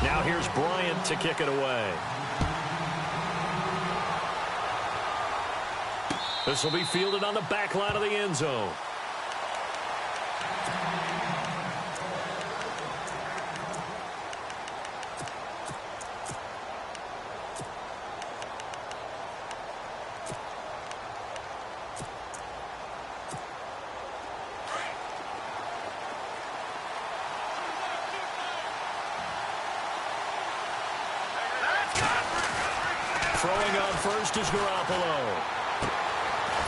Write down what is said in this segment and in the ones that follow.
Now here's Bryant to kick it away. This will be fielded on the back line of the end zone. Throwing on first is Garoppolo.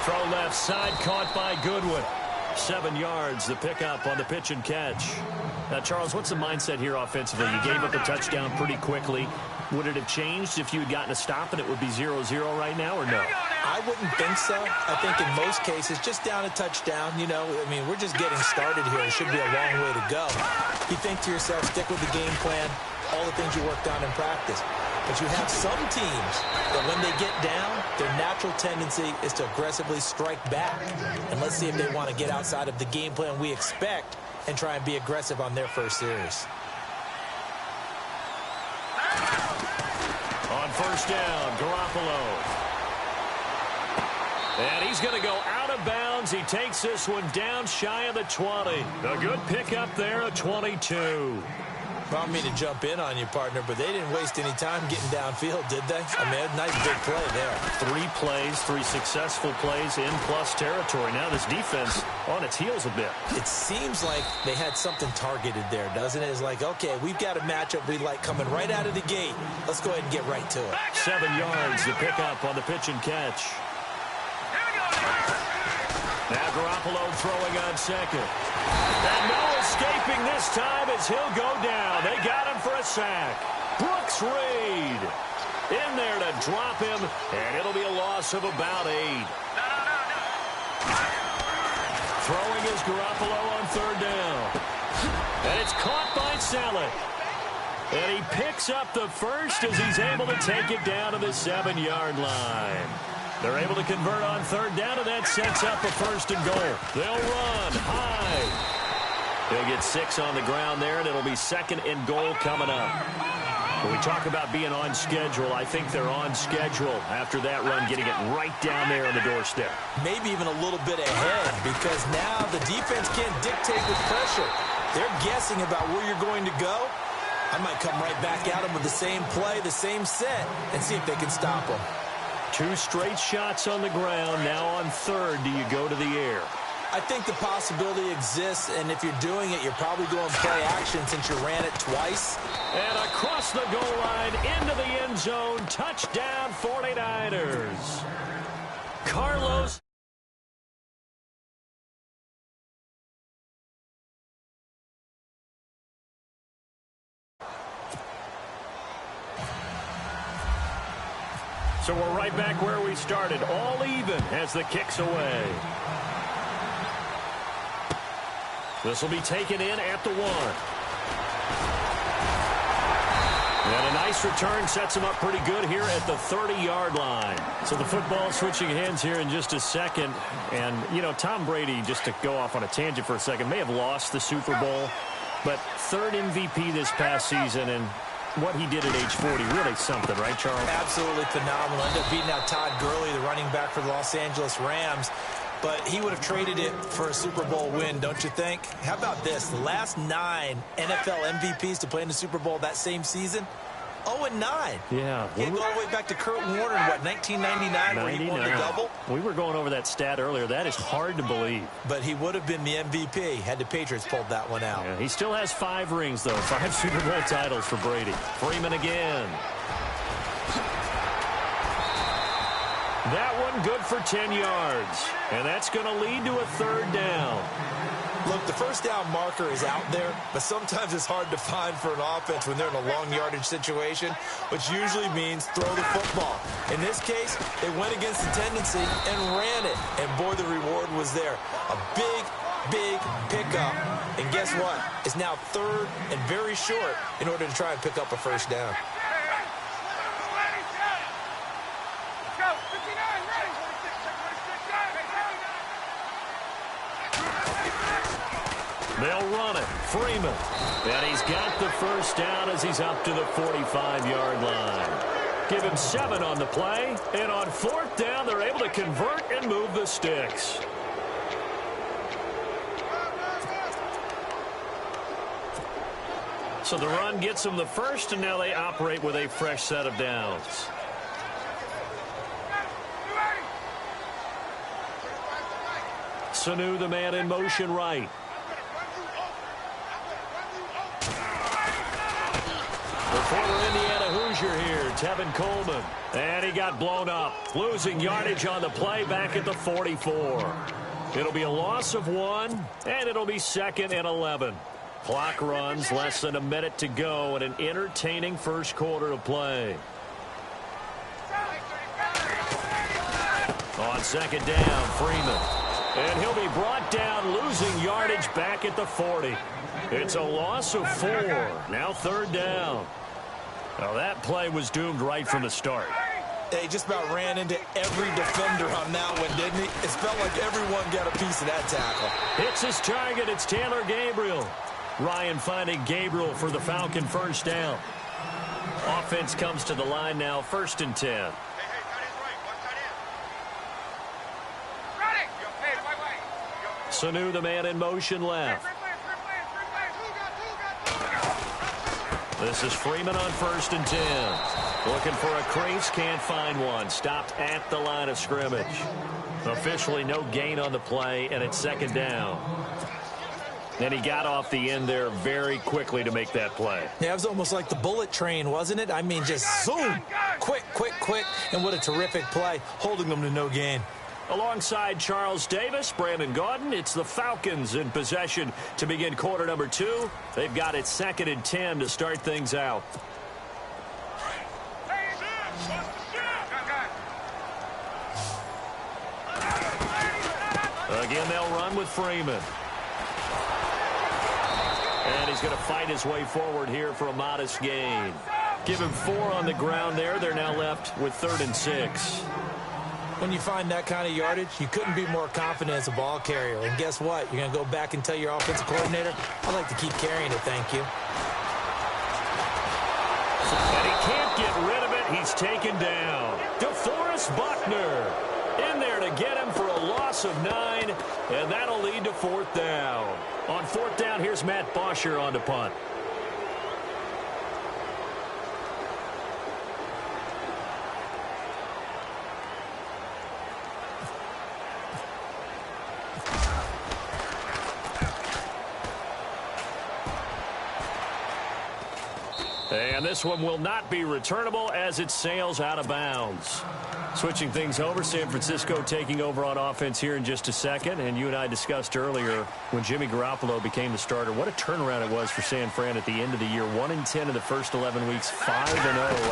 Throw left side, caught by Goodwin. 7 yards, the pickup on the pitch and catch. Now, Charles, what's the mindset here offensively? You gave up a touchdown pretty quickly. Would it have changed if you had gotten a stop and it would be 0-0 right now, or no? I wouldn't think so. I think in most cases, just down a touchdown, you know, I mean, we're just getting started here. It should be a long way to go. You think to yourself, stick with the game plan, all the things you worked on in practice. But you have some teams that when they get down, their natural tendency is to aggressively strike back. And let's see if they want to get outside of the game plan we expect and try and be aggressive on their first series. On first down, Garoppolo. And he's going to go out of bounds. He takes this one down shy of the 20. A good pickup there at 22. I don't mean to jump in on you, partner, but they didn't waste any time getting downfield, did they? I mean, a nice big play there. 3 plays, 3 successful plays in plus territory. Now this defense on its heels a bit. It seems like they had something targeted there, doesn't it? It's like, okay, we've got a matchup we like coming right out of the gate. Let's go ahead and get right to it. 7 yards, the pickup on the pitch and catch. Now Garoppolo throwing on second. And no escaping this time as he'll go down. They got him for a sack. Brooks Reed in there to drop him, and it'll be a loss of about 8. Throwing is Garoppolo on third down. And it's caught by Selleck. And he picks up the first as he's able to take it down to the 7-yard line. They're able to convert on third down, and that sets up a first and goal. They'll run high. They'll get 6 on the ground there, and it'll be second and goal coming up. When we talk about being on schedule, I think they're on schedule after that run, getting it right down there on the doorstep. Maybe even a little bit ahead, because now the defense can't dictate with pressure. They're guessing about where you're going to go. I might come right back at them with the same play, the same set, and see if they can stop them. 2 straight shots on the ground. Now on third, do you go to the air? I think the possibility exists, and if you're doing it, you're probably going play action since you ran it twice. And across the goal line, into the end zone, touchdown 49ers. Carlos. So we're right back where we started, all even as the kick's away. This will be taken in at the 1. And a nice return sets him up pretty good here at the 30-yard line. So the football switching hands here in just a second. And, you know, Tom Brady, just to go off on a tangent for a second, may have lost the Super Bowl, but 3rd MVP this past season, and what he did at age 40, really something, right, Charles? Absolutely phenomenal. Ended up beating out Todd Gurley, the running back for the Los Angeles Rams. But he would have traded it for a Super Bowl win, don't you think? How about this? The last 9 NFL MVPs to play in the Super Bowl that same season, 0-9. Yeah. He had to go all the way back to Kurt Warner in, what, 1999, where he won the double? We were going over that stat earlier. That is hard to believe. But he would have been the MVP had the Patriots pulled that one out. Yeah, he still has 5 rings, though. 5 Super Bowl titles for Brady. Freeman again. That one good for 10 yards. And that's going to lead to a 3rd down. Look, the first down marker is out there, but sometimes it's hard to find for an offense when they're in a long yardage situation, which usually means throw the football. In this case, they went against the tendency and ran it. And boy, the reward was there. A big pickup. And guess what? It's now 3rd and very short in order to try and pick up a first down. They'll run it. Freeman. And he's got the first down as he's up to the 45-yard line. Give him 7 on the play. And on 4th down, they're able to convert and move the sticks. So the run gets them the first, and now they operate with a fresh set of downs. Sanu, the man in motion right. The former Indiana Hoosier here, Tevin Coleman. And he got blown up, losing yardage on the play back at the 44. It'll be a loss of 1, and it'll be 2nd and 11. Clock runs, less than a minute to go, and an entertaining first quarter of play. On 2nd down, Freeman. And he'll be brought down, losing yardage back at the 40. It's a loss of 4. Now 3rd down. Well, that play was doomed right from the start. He just about ran into every defender on that one, didn't he? It felt like everyone got a piece of that tackle. Hits his target. It's Taylor Gabriel. Ryan finding Gabriel for the Falcon first down. Offense comes to the line now, 1st and 10. Sanu, the man in motion left. This is Freeman on 1st and 10. Looking for a crease, can't find one. Stopped at the line of scrimmage. Officially no gain on the play, and it's 2nd down. And he got off the end there very quickly to make that play. Yeah, it was almost like the bullet train, wasn't it? I mean, just zoom. Quick, quick, quick. And what a terrific play, holding them to no gain. Alongside Charles Davis, Brandon Gaudin, it's the Falcons in possession to begin quarter number 2. They've got it 2nd and 10 to start things out. Again, they'll run with Freeman. And he's going to fight his way forward here for a modest gain. Give him 4 on the ground there. They're now left with 3rd and 6. When you find that kind of yardage, you couldn't be more confident as a ball carrier. And guess what? You're going to go back and tell your offensive coordinator, I'd like to keep carrying it, thank you. And he can't get rid of it. He's taken down. DeForest Buckner in there to get him for a loss of 9, and that'll lead to 4th down. On 4th down, here's Matt Bosher on the punt. And this one will not be returnable as it sails out of bounds. Switching things over, San Francisco taking over on offense here in just a second. And you and I discussed earlier when Jimmy Garoppolo became the starter, what a turnaround it was for San Fran at the end of the year. 1-10 in the first 11 weeks, 5-0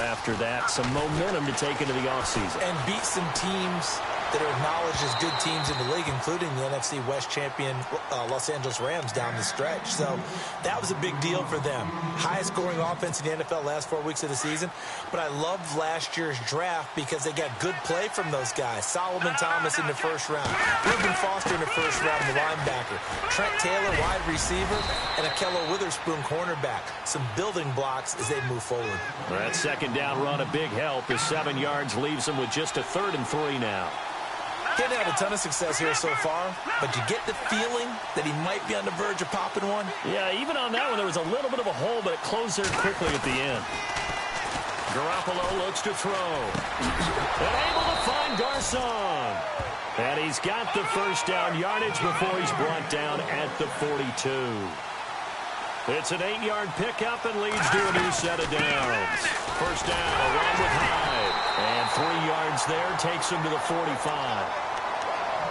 after that. Some momentum to take into the offseason. And beat some teams that are acknowledged as good teams in the league, including the NFC West champion Los Angeles Rams down the stretch. So that was a big deal for them. Highest scoring offense in the NFL last 4 weeks of the season. But I loved last year's draft because they got good play from those guys. Solomon Thomas in the 1st round. Reuben Foster in the 1st round, the linebacker. Trent Taylor, wide receiver, and Akello Witherspoon, cornerback. Some building blocks as they move forward. That 2nd down run, a big help. His 7 yards leaves him with just a 3rd and 3 now. He hasn't had a ton of success here so far, but you get the feeling that he might be on the verge of popping one. Yeah, even on that one, there was a little bit of a hole, but it closed there quickly at the end. Garoppolo looks to throw. And able to find Garcon. And he's got the first down yardage before he's brought down at the 42. It's an 8-yard pickup and leads to a new set of downs. First down, a run with Hyde. And 3 yards there takes him to the 45.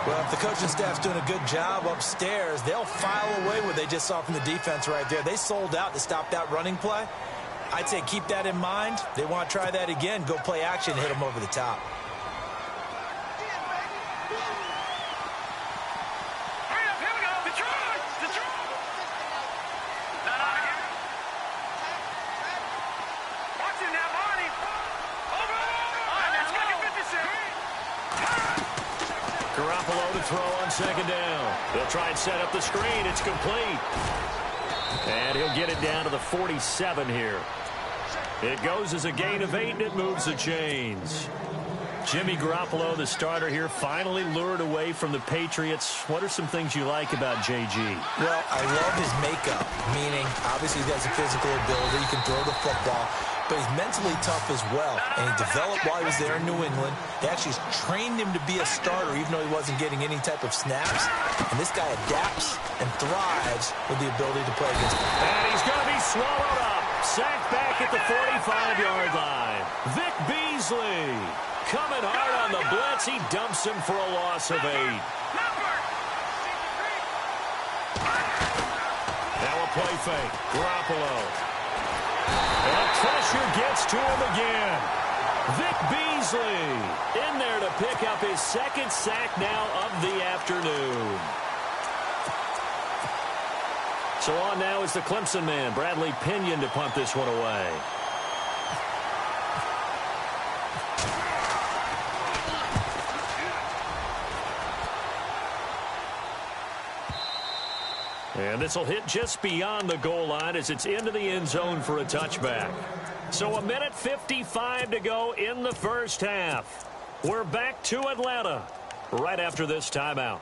Well, if the coaching staff's doing a good job upstairs, they'll file away what they just saw from the defense right there. They sold out to stop that running play. I'd say keep that in mind. They want to try that again. Go play action, hit them over the top. Garoppolo to throw on second down. They'll try and set up the screen. It's complete. And he'll get it down to the 47 here. It goes as a gain of 8, and it moves the chains. Jimmy Garoppolo, the starter here, finally lured away from the Patriots. What are some things you like about JG? Well, I love his makeup, meaning obviously he has a physical ability. He can throw the football, but he's mentally tough as well. And he developed while he was there in New England. They actually trained him to be a starter even though he wasn't getting any type of snaps. And this guy adapts and thrives with the ability to play against him. And he's going to be swallowed up. Sacked back at the 45-yard line. Vic Beasley coming hard on the blitz. He dumps him for a loss of 8. Now a play fake. Garoppolo. And pressure gets to him again. Vic Beasley in there to pick up his second sack now of the afternoon. So on now is the Clemson man, Bradley Pinion, to punt this one away. And this will hit just beyond the goal line as it's into the end zone for a touchback. So 1:55 to go in the first half. We're back to Atlanta right after this timeout.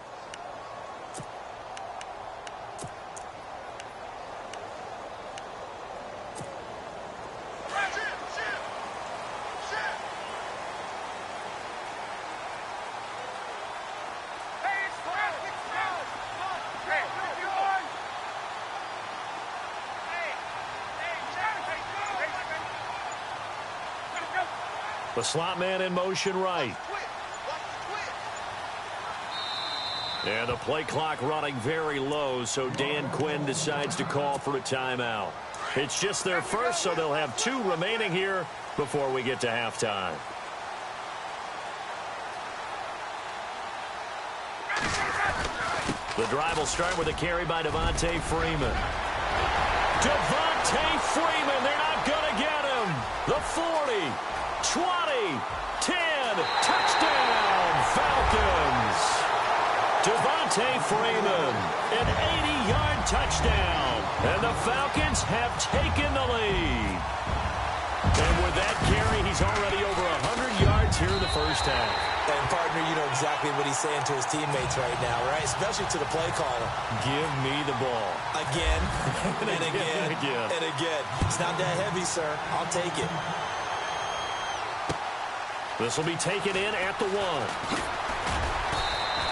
The slot man in motion right. And the play clock running very low, so Dan Quinn decides to call for a timeout. It's just their first, so they'll have 2 remaining here before we get to halftime. The drive will start with a carry by Devontae Freeman. Devontae Freeman, they're not going to get him. The 40. 20, 10, touchdown, Falcons. Devontae Freeman, an 80-yard touchdown, and the Falcons have taken the lead. And with that carry, he's already over 100 yards here in the first half. And, partner, you know exactly what he's saying to his teammates right now, right? Especially to the play caller. Give me the ball. Again, and again, and again. It's not that heavy, sir. I'll take it. This will be taken in at the 1.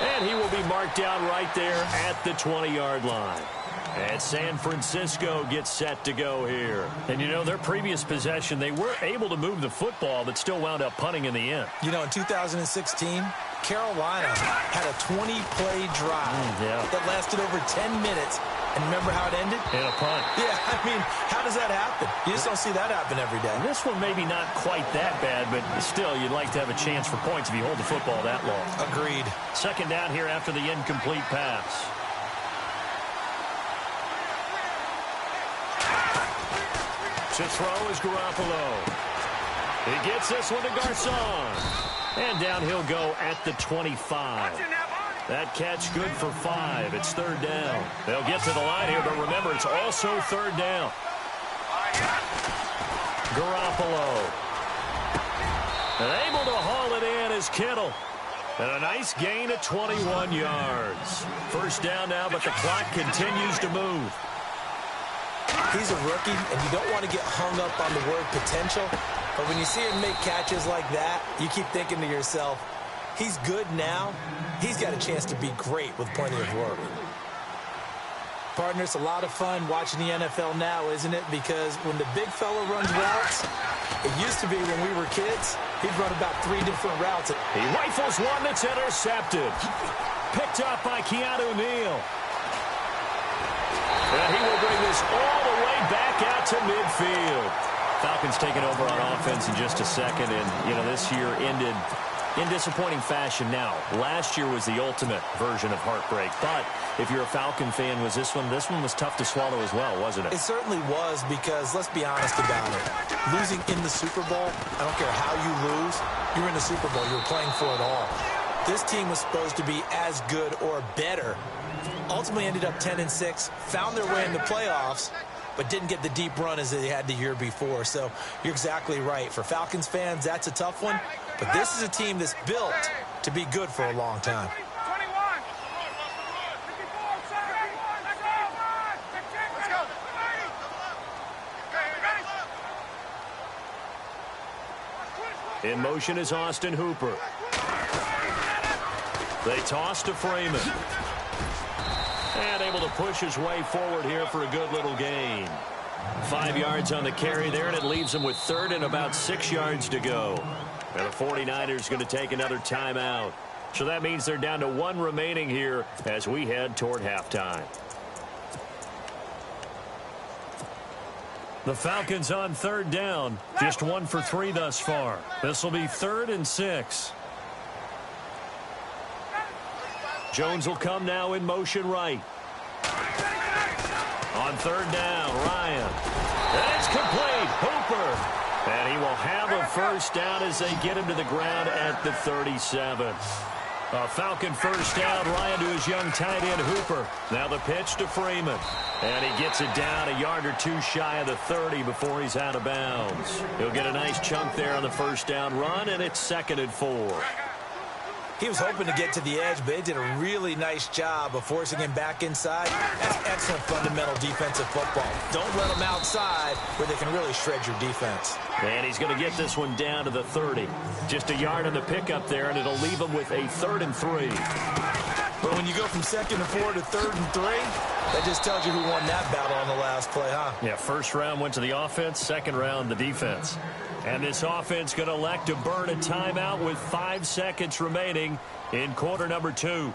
And he will be marked down right there at the 20-yard line. And San Francisco gets set to go here. And, you know, their previous possession, they were able to move the football, but still wound up punting in the end. You know, in 2016, Carolina had a 20-play drive that lasted over 10 minutes. And remember how it ended? In a punt. Yeah, I mean, how does that happen? You just don't see that happen every day. This one maybe not quite that bad, but still, you'd like to have a chance for points if you hold the football that long. Agreed. Second down here after the incomplete pass. To throw is Garoppolo. He gets this one to Garcon. And down he'll go at the 25. That catch good for 5. It's third down. They'll get to the line here, but remember, it's also third down. Garoppolo. And able to haul it in is Kittle. And a nice gain of 21 yards. First down now, but the clock continues to move. He's a rookie, and you don't want to get hung up on the word potential. But when you see him make catches like that, you keep thinking to yourself, he's good now. He's got a chance to be great with plenty of work. Partner, it's a lot of fun watching the NFL now, isn't it? Because when the big fella runs routes, it used to be when we were kids, he'd run about 3 different routes. He rifles one that's intercepted. Picked up by Keanu Neal. And he will bring this all the way back out to midfield. Falcons taking over on offense in just a second. And, you know, this year ended in disappointing fashion now. Last year was the ultimate version of heartbreak. But if you're a Falcon fan, was this one was tough to swallow as well, wasn't it? It certainly was, because let's be honest about it. Losing in the Super Bowl, I don't care how you lose, you're in the Super Bowl. You're playing for it all. This team was supposed to be as good or better. Ultimately ended up 10-6, found their way in the playoffs, but didn't get the deep run as they had the year before. So you're exactly right. For Falcons fans, that's a tough one. But this is a team that's built to be good for a long time. In motion is Austin Hooper. They toss to Freeman. And able to push his way forward here for a good little gain. 5 yards on the carry there, and it leaves him with third and about 6 yards to go. And the 49ers going to take another timeout. So that means they're down to 1 remaining here as we head toward halftime. The Falcons on third down. Just 1 for 3 thus far. This will be 3rd and 6. Jones will come now in motion right. On third down, Ryan. And it's complete. Hooper. And he will have a first down as they get him to the ground at the 37. A Falcon first down. Ryan to his young tight end, Hooper. Now the pitch to Freeman. And he gets it down a yard or 2 shy of the 30 before he's out of bounds. He'll get a nice chunk there on the first down run, and it's 2nd and 4. He was hoping to get to the edge, but they did a really nice job of forcing him back inside. That's excellent fundamental defensive football. Don't let them outside where they can really shred your defense. And he's going to get this one down to the 30. Just a yard on the pickup there, and it'll leave him with a 3rd and 3. But when you go from 2nd and 4 to 3rd and 3, that just tells you who won that battle on the last play, huh? Yeah, first round went to the offense, second round the defense. And this offense going to elect to burn a timeout with 5 seconds remaining in quarter number 2.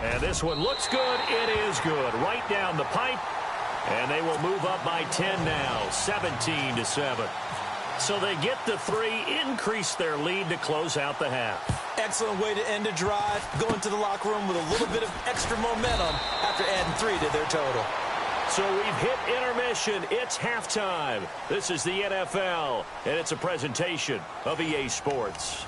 And this one looks good. It is good. Right down the pipe. And they will move up by 10 now, 17-7. So they get the 3, increase their lead to close out the half. Excellent way to end a drive. Go into the locker room with a little bit of extra momentum after adding 3 to their total. So we've hit intermission. It's halftime. This is the NFL, and it's a presentation of EA Sports.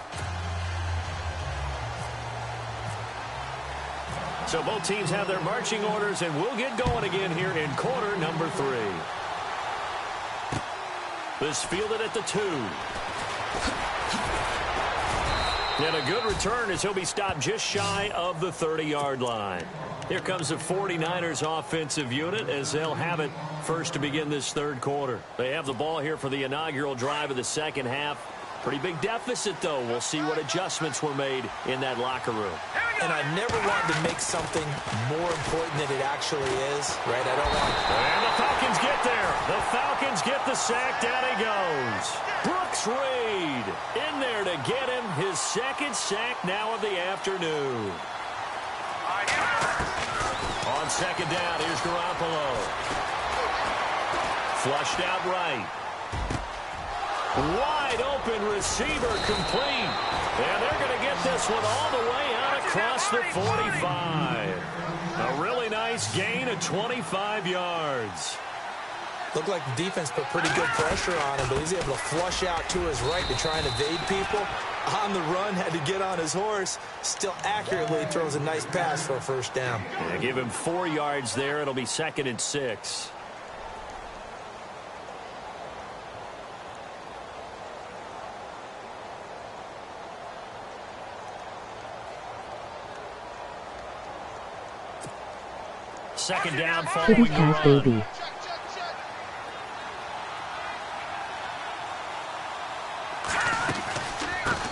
So both teams have their marching orders, and we'll get going again here in quarter number 3. This fielded at the 2. And a good return as he'll be stopped just shy of the 30-yard line. Here comes the 49ers offensive unit as they'll have it first to begin this 3rd quarter. They have the ball here for the inaugural drive of the second half. Pretty big deficit, though. We'll see what adjustments were made in that locker room. And I never want to make something more important than it actually is, right? I don't want... And the Falcons get there. The Falcons get the sack. Down he goes. Brooks Reed in there to get him his 2nd sack now of the afternoon. On 2nd down, here's Garoppolo. Flushed out right. Wide open receiver complete. And they're going to get this one all the way out across the 45. A really nice gain of 25 yards. Looked like the defense put pretty good pressure on him, but he's able to flush out to his right to try and evade people. On the run, had to get on his horse. Still accurately throws a nice pass for a first down. Yeah, give him 4 yards there. It'll be 2nd and 6. Second down following the run. Baby.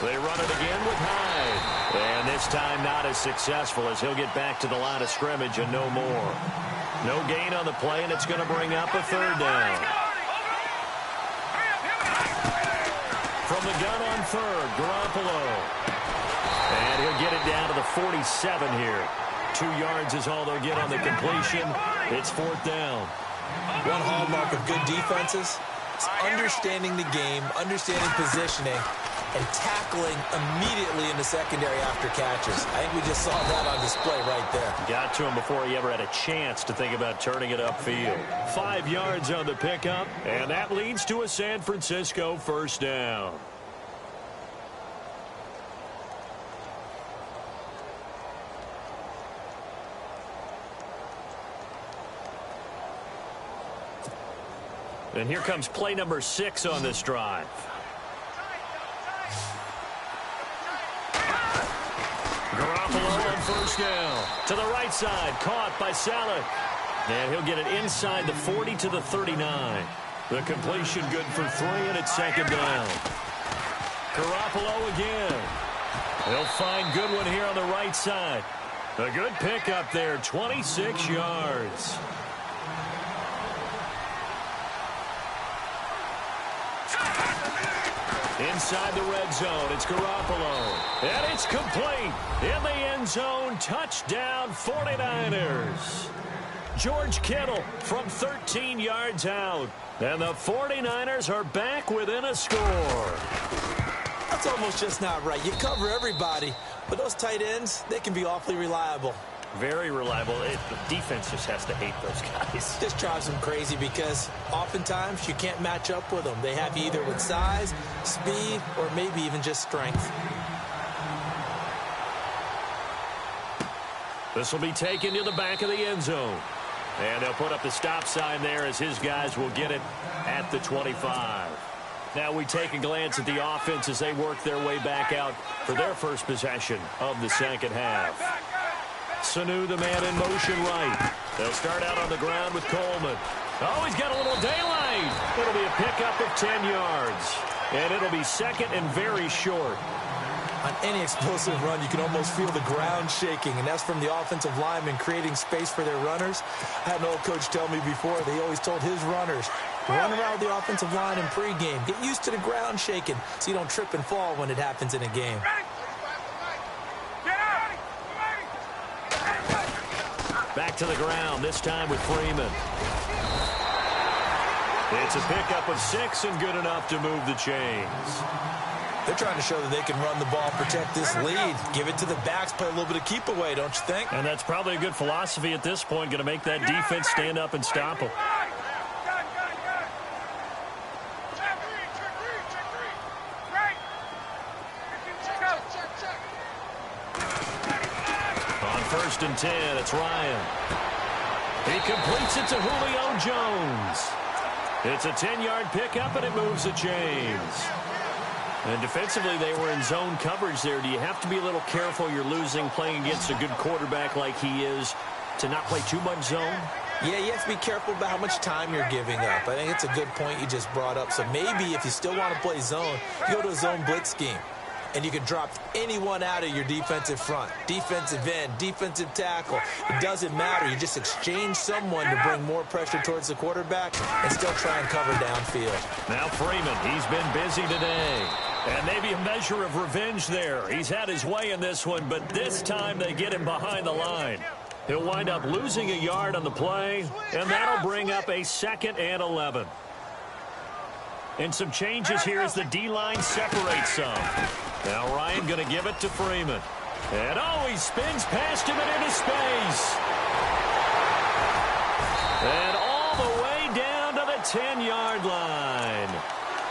They run it again with Hyde. And this time not as successful as he'll get back to the line of scrimmage and no more. No gain on the play, and it's going to bring up a 3rd down. From the gun on 3rd, Garoppolo. And he'll get it down to the 47 here. 2 yards is all they'll get on the completion. It's 4th down. One hallmark of good defenses is understanding the game, understanding positioning, and tackling immediately in the secondary after catches. I think we just saw that on display right there. Got to him before he ever had a chance to think about turning it upfield. 5 yards on the pickup, and that leads to a San Francisco first down. And here comes play number 6 on this drive. Garoppolo on first down. To the right side, caught by Saleh. And he'll get it inside the 40 to the 39. The completion good for 3, and it's second down. Garoppolo again. He'll find Goodwin here on the right side. A good pickup there, 26 yards. Inside the red zone, it's Garoppolo. And it's complete. In the end zone, touchdown 49ers. George Kittle from 13 yards out. And the 49ers are back within a score. That's almost just not right. You cover everybody, but those tight ends, they can be awfully reliable. Very reliable. The defense just has to hate those guys. Just drives them crazy because oftentimes you can't match up with them. They have you either with size, speed, or maybe even just strength. This will be taken to the back of the end zone. And they'll put up the stop sign there as his guys will get it at the 25. Now we take a glance at the offense as they work their way back out for their first possession of the second half. Sanu, the man in motion right. They'll start out on the ground with Coleman. Oh, he's got a little daylight. It'll be a pickup of 10 yards. And it'll be second and very short. On any explosive run, you can almost feel the ground shaking, and that's from the offensive linemen creating space for their runners. I had an old coach tell me before, they always told his runners, run around the offensive line in pregame. Get used to the ground shaking so you don't trip and fall when it happens in a game. Back to the ground, this time with Freeman. It's a pickup of 6 and good enough to move the chains. They're trying to show that they can run the ball, protect this lead. Give it to the backs, play a little bit of keep away, don't you think? And that's probably a good philosophy at this point, going to make that defense stand up and stop them. On 1st and 10, it's Ryan. He completes it to Julio Jones. It's a 10-yard pickup, and it moves the chains. And defensively, they were in zone coverage there. Do you have to be a little careful? You're losing, playing against a good quarterback like he is, to not play too much zone? Yeah, you have to be careful about how much time you're giving up. I think it's a good point you just brought up. So maybe if you still want to play zone, you go to a zone blitz scheme. And you can drop anyone out of your defensive front. Defensive end, defensive tackle. It doesn't matter. You just exchange someone to bring more pressure towards the quarterback and still try and cover downfield. Now Freeman, he's been busy today. And maybe a measure of revenge there. He's had his way in this one, but this time they get him behind the line. He'll wind up losing a yard on the play, and that'll bring up a 2nd and 11. And some changes here as the D-line separates some. Now Ryan going to give it to Freeman. And oh, he spins past him and into space. And all the way down to the 10-yard line.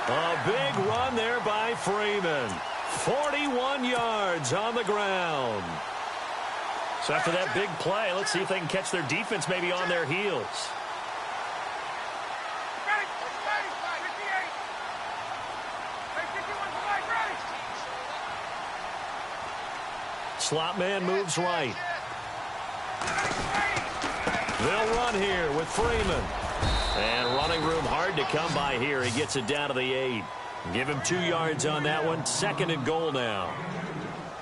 A big run there by Freeman. 41 yards on the ground. So after that big play, let's see if they can catch their defense maybe on their heels. Slot man moves right. They'll run here with Freeman. And running room hard to come by here. He gets it down to the 8. Give him 2 yards on that one. 2nd and goal now.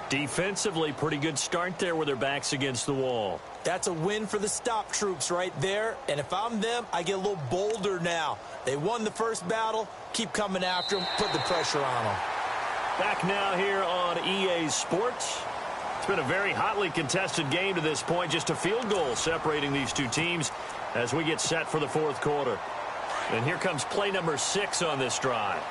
Defensively, pretty good start there with their backs against the wall. That's a win for the stop troops right there. And if I'm them, I get a little bolder now. They won the first battle. Keep coming after them. Put the pressure on them. Back now here on EA Sports. It's been a very hotly contested game to this point. Just a field goal separating these two teams as we get set for the 4th quarter. And here comes play number 6 on this drive.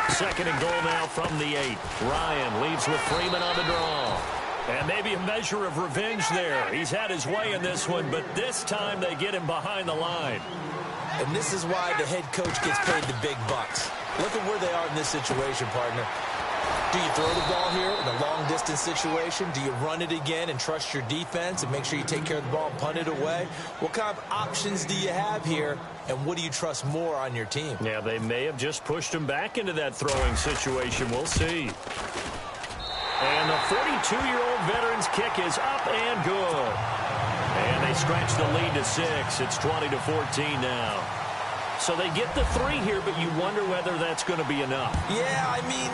Second and goal now from the 8. Ryan leaves with Freeman on the draw. And maybe a measure of revenge there. He's had his way in this one, but this time they get him behind the line. And this is why the head coach gets paid the big bucks. Look at where they are in this situation, partner. Do you throw the ball here in a long-distance situation? Do you run it again and trust your defense and make sure you take care of the ball and punt it away? What kind of options do you have here, and what do you trust more on your team? Yeah, they may have just pushed him back into that throwing situation. We'll see. And the 42-year-old veteran's kick is up and good. And they stretch the lead to 6. It's 20-14 now. So they get the 3 here, but you wonder whether that's going to be enough. Yeah, I mean,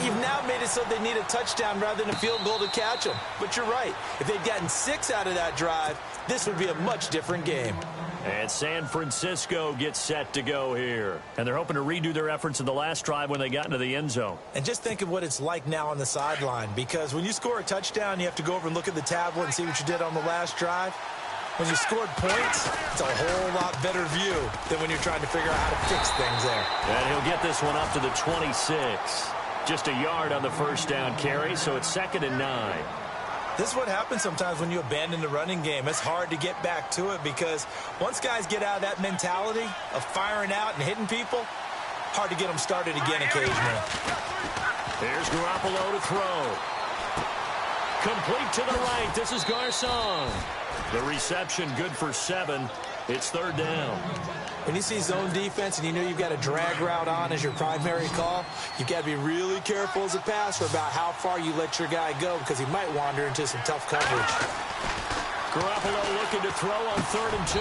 you've now made it so they need a touchdown rather than a field goal to catch them. But you're right. If they'd gotten 6 out of that drive, this would be a much different game. And San Francisco gets set to go here. And they're hoping to redo their efforts in the last drive when they got into the end zone. And just think of what it's like now on the sideline, because when you score a touchdown, you have to go over and look at the tablet and see what you did on the last drive. When you scored points, it's a whole lot better view than when you're trying to figure out how to fix things there. And he'll get this one up to the 26. Just a yard on the first down carry, so it's 2nd and 9. This is what happens sometimes when you abandon the running game. It's hard to get back to it because once guys get out of that mentality of firing out and hitting people, hard to get them started again occasionally. Here's Garoppolo to throw. Complete to the right. This is Garcon. The reception good for 7. It's 3rd down. When you see zone defense and you know you've got a drag route on as your primary call, you've got to be really careful as a passer about how far you let your guy go because he might wander into some tough coverage. Garoppolo looking to throw on 3rd and 2.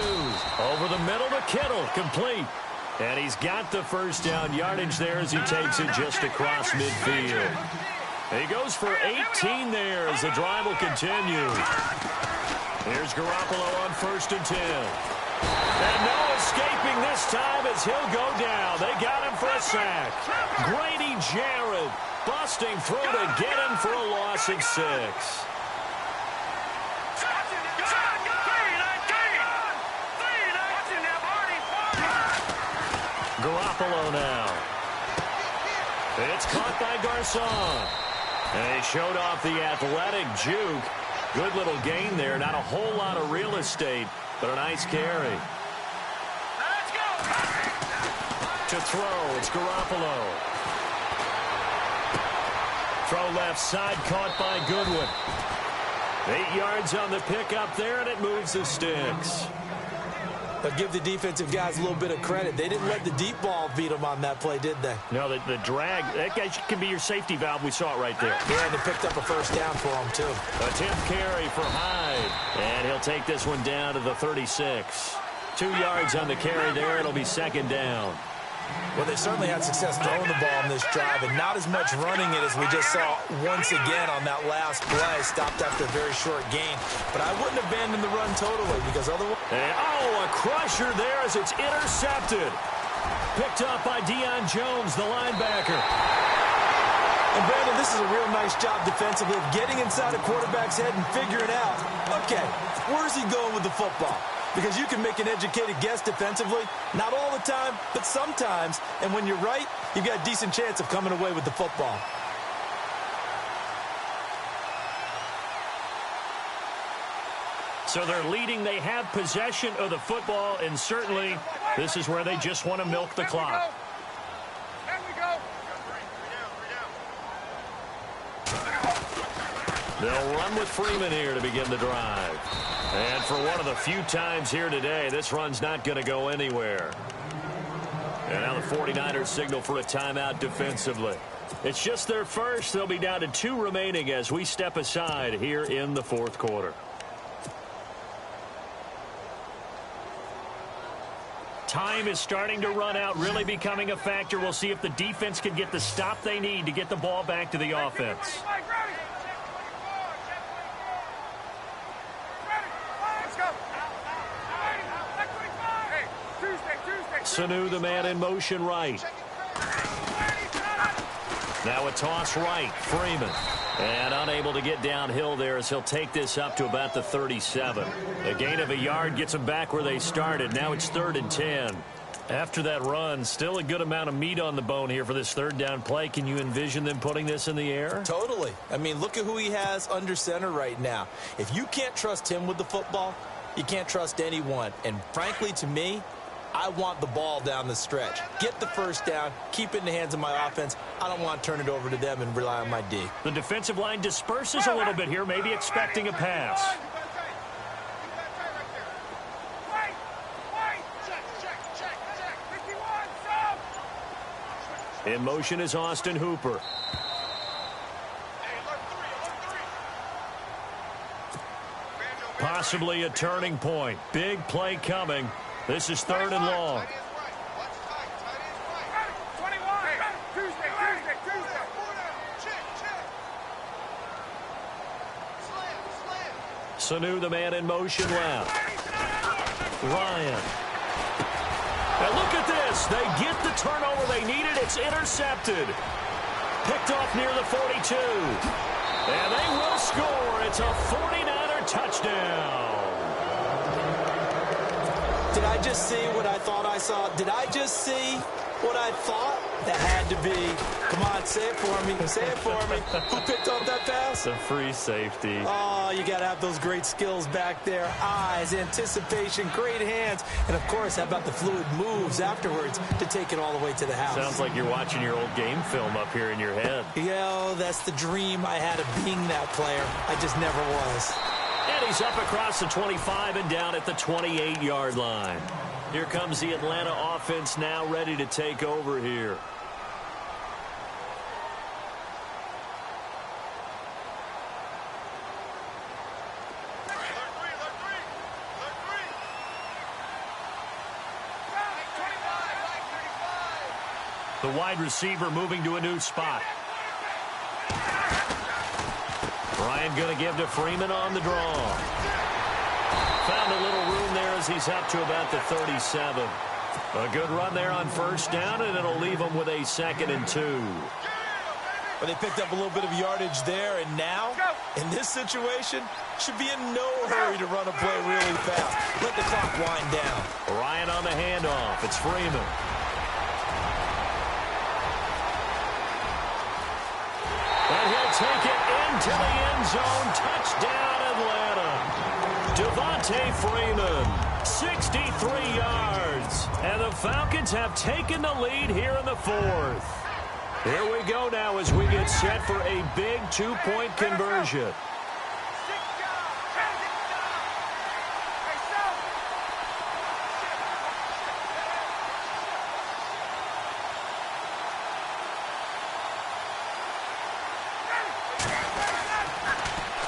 Over the middle to Kittle. Complete. And he's got the first down yardage there as he takes it just across midfield. He goes for 18 there as the drive will continue. Here's Garoppolo on 1st and 10. And no escaping this time as he'll go down. They got him for a sack. Grady Jarrett busting through to get him for a loss of 6. Garoppolo now. It's caught by Garcon. And he showed off the athletic juke. Good little gain there. Not a whole lot of real estate, but a nice carry. Let's go. To throw, it's Garoppolo. Throw left side, caught by Goodwin. 8 yards on the pickup there, and it moves the sticks. But give the defensive guys a little bit of credit. They didn't let the deep ball beat them on that play, did they? No, the drag, that guy can be your safety valve. We saw it right there. Yeah, and they picked up a first down for him, too. A 10th carry for Hyde. And he'll take this one down to the 36. 2 yards on the carry there. It'll be 2nd down. Well, they certainly had success throwing the ball on this drive, and not as much running it as we just saw once again on that last play. Stopped after a very short gain. But I wouldn't abandon the run totally because otherwise... a crusher there as it's intercepted. Picked up by Deion Jones, the linebacker. And, Brandon, this is a real nice job defensively of getting inside a quarterback's head and figuring out, okay, where's he going with the football? Because you can make an educated guess defensively. Not all the time, but sometimes. And when you're right, you've got a decent chance of coming away with the football. So they're leading. They have possession of the football, and certainly this is where they just want to milk the clock. There we go. They'll run with Freeman here to begin the drive. And for one of the few times here today, this run's not going to go anywhere. And now the 49ers signal for a timeout defensively. It's just their first. They'll be down to 2 remaining as we step aside here in the 4th quarter. Time is starting to run out, really becoming a factor. We'll see if the defense can get the stop they need to get the ball back to the offense. Sanu, the man in motion right. Now a toss right, Freeman. And unable to get downhill there as he'll take this up to about the 37. A gain of a yard gets them back where they started. Now it's 3rd and 10. After that run, still a good amount of meat on the bone here for this 3rd down play. Can you envision them putting this in the air? Totally. I mean, look at who he has under center right now. If you can't trust him with the football, you can't trust anyone. And frankly, to me, I want the ball down the stretch. Get the first down, keep it in the hands of my offense. I don't want to turn it over to them and rely on my D. The defensive line disperses a little bit here, maybe expecting a pass. In motion is Austin Hooper. Possibly a turning point. Big play coming. This is 3rd and long. Sanu, the man in motion left. Ryan. And look at this. They get the turnover they needed. It's intercepted. Picked off near the 42. And they will score. It's a 49er touchdown. Did I just see what I thought I saw? Did I just see what I thought? That had to be. Come on, say it for me. Say it for me. Who picked up that pass? A free safety. Oh, you got to have those great skills back there. Eyes, anticipation, great hands. And, of course, how about the fluid moves afterwards to take it all the way to the house? Sounds like you're watching your old game film up here in your head. Yo, that's the dream I had of being that player. I just never was. And he's up across the 25 and down at the 28-yard line. Here comes the Atlanta offense now ready to take over here. The wide receiver moving to a new spot. Ryan going to give to Freeman on the draw. Found a little room there as he's up to about the 37. A good run there on first down, and it'll leave him with a 2nd and 2. But they picked up a little bit of yardage there, and now, in this situation, should be in no hurry to run a play really fast. Let the clock wind down. Ryan on the handoff. It's Freeman. And he'll take it into the end zone. Touchdown, Atlanta. Devontae Freeman, 63 yards. And the Falcons have taken the lead here in the 4th. Here we go now as we get set for a big 2-point conversion.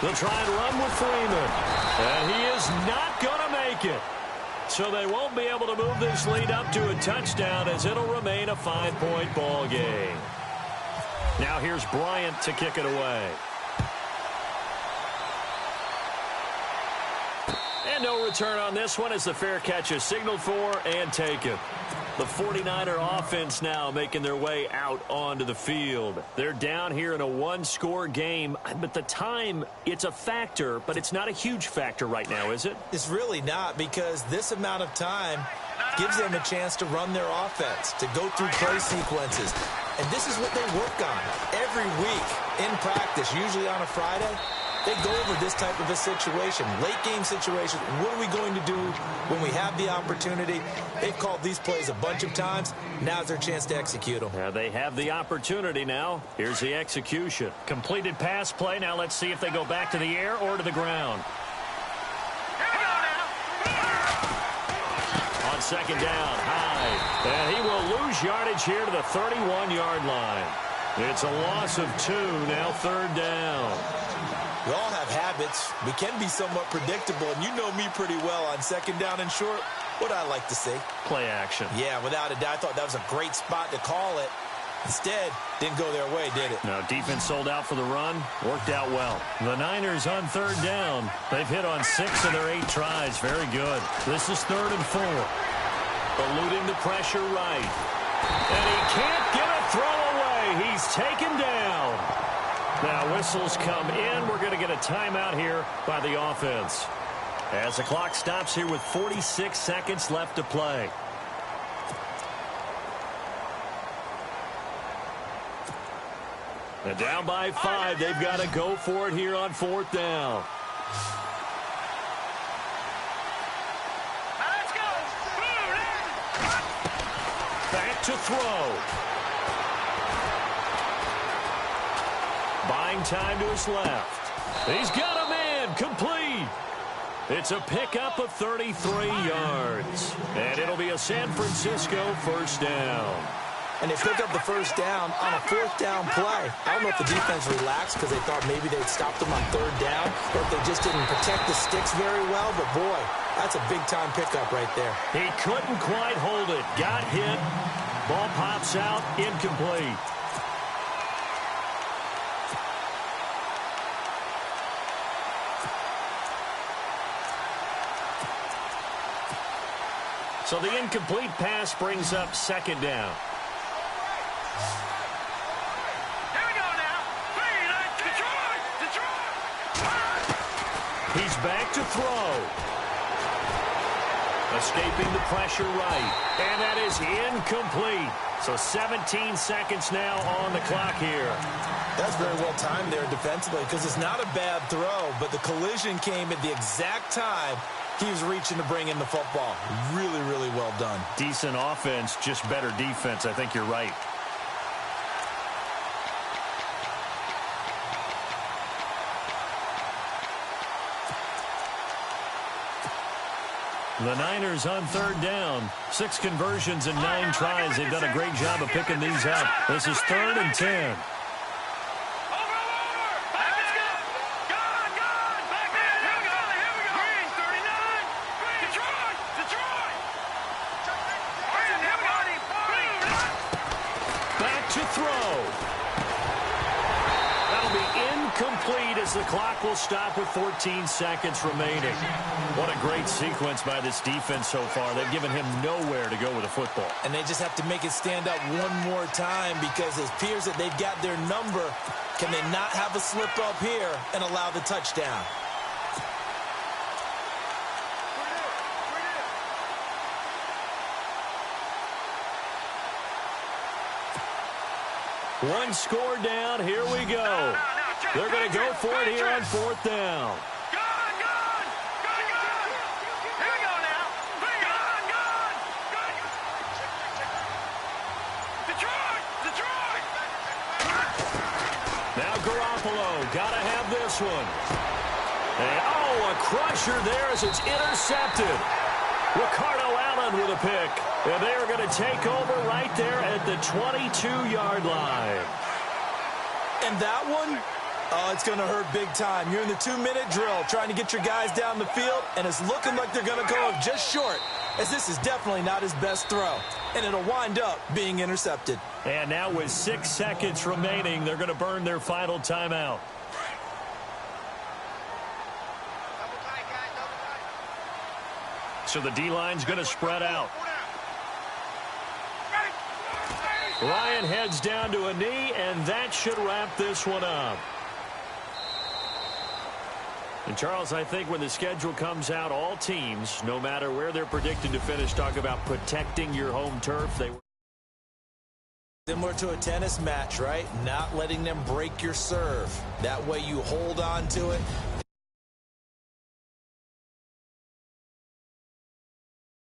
They'll try and run with Freeman. And he is not going to make it. So they won't be able to move this lead up to a touchdown as it'll remain a 5-point ball game. Now here's Bryant to kick it away. And no return on this one as the fair catch is signaled for and taken. The 49er offense now making their way out onto the field. They're down here in a 1-score game, but the time, it's a factor, but it's not a huge factor right now, is it? It's really not, because this amount of time gives them a chance to run their offense, to go through play sequences. And this is what they work on every week in practice, usually on a Friday. They go over this type of a situation, late-game situation. What are we going to do when we have the opportunity? They've called these plays a bunch of times. Now's their chance to execute them. Yeah, they have the opportunity now. Here's the execution. Completed pass play. Now let's see if they go back to the air or to the ground. On 2nd down, Hyde. And he will lose yardage here to the 31-yard line. It's a loss of 2, now 3rd down. We all have habits. We can be somewhat predictable, and you know me pretty well on 2nd down and short. What I like to see. Play action. Yeah, without a doubt. I thought that was a great spot to call it. Instead, didn't go their way, did it? No, defense sold out for the run. Worked out well. The Niners on 3rd down. They've hit on 6 of their 8 tries. Very good. This is 3rd and 4. Eluding the pressure right. And he can't get a throw away. He's taken down. Now whistles come in. We're going to get a timeout here by the offense. As the clock stops here with 46 seconds left to play. And down by 5. They've got to go for it here on 4th down. to throw. Buying time to his left. He's got a man, complete. It's a pickup of 33 yards. And it'll be a San Francisco first down. And they pick up the first down on a fourth down play. I don't know if the defense relaxed because they thought maybe they'd stop them on third down, or if they just didn't protect the sticks very well. But, boy, that's a big-time pickup right there. He couldn't quite hold it. Got hit. Ball pops out. Incomplete. So the incomplete pass brings up second down. He's back to throw. Escaping the pressure right. And that is incomplete. So 17 seconds now on the clock here. That's very well timed there defensively because it's not a bad throw, but the collision came at the exact time he was reaching to bring in the football. Really, really well done. Decent offense, just better defense. I think you're right. The Niners on third down. 6 conversions and 9 tries. They've done a great job of picking these up. This is 3rd and 10. Back to throw. That'll be incomplete as the clock will stop with 14 seconds remaining. What a great sequence by this defense so far. They've given him nowhere to go with the football. And they just have to make it stand up one more time because it appears that they've got their number. Can they not have a slip up here and allow the touchdown? One score down. Here we go. They're going to go for it here on 4th down. Now Garoppolo, got to have this one. And, oh, a crusher there as it's intercepted. Ricardo Allen with a pick. And they are going to take over right there at the 22-yard line. And that one, oh, it's going to hurt big time. You're in the 2-minute drill trying to get your guys down the field, and it's looking like they're going to go up just short, as this is definitely not his best throw. And it'll wind up being intercepted. And now with 6 seconds remaining, they're going to burn their final timeout. So the D-line's going to spread out. Ryan heads down to a knee, and that should wrap this one up. And, Charles, I think when the schedule comes out, all teams, no matter where they're predicted to finish, talk about protecting your home turf. Similar to a tennis match, right? Not letting them break your serve. That way you hold on to it,